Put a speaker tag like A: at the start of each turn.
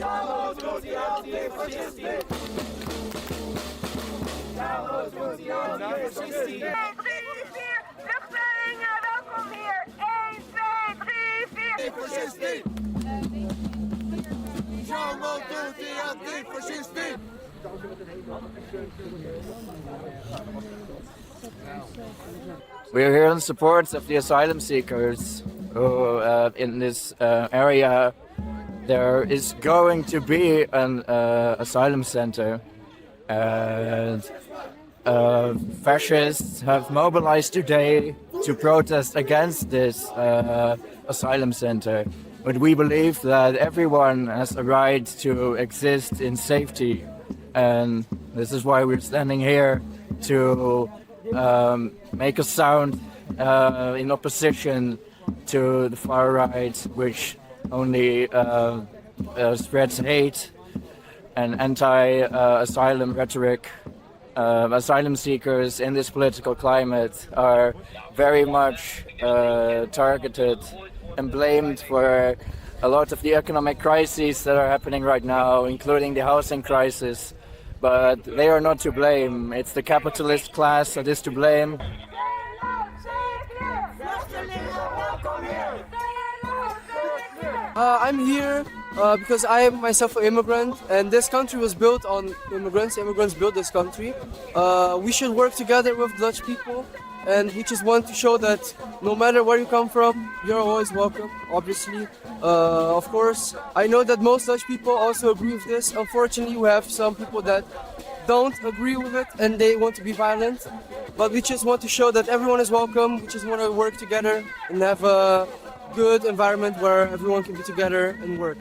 A: Vluchtelingen, welkom hier. 1, 2, 3, 4. Antifascisti! Jammer doet die antifascisti!
B: We are here in support of the asylum seekers who, in this area, there is going to be an asylum center, and fascists have mobilized today to protest against this asylum center. But we believe that everyone has a right to exist in safety, and this is why we're standing here to make a sound in opposition to the far right, which only spreads hate and anti-asylum rhetoric. Asylum seekers in this political climate are very much targeted and blamed for a lot of the economic crises that are happening right now, including the housing crisis. But they are not to blame. It's the capitalist class that is to blame.
C: I'm here because I am myself an immigrant, and this country was built on immigrants. Immigrants built this country. We should work together with Dutch people, and we just want to show that no matter where you come from, you're always welcome, obviously. Of course, I know that most Dutch people also agree with this. Unfortunately, we have some people that don't agree with it and they want to be violent. But we just want to show that everyone is welcome. We just want to work together and have a good environment where everyone can be together and work.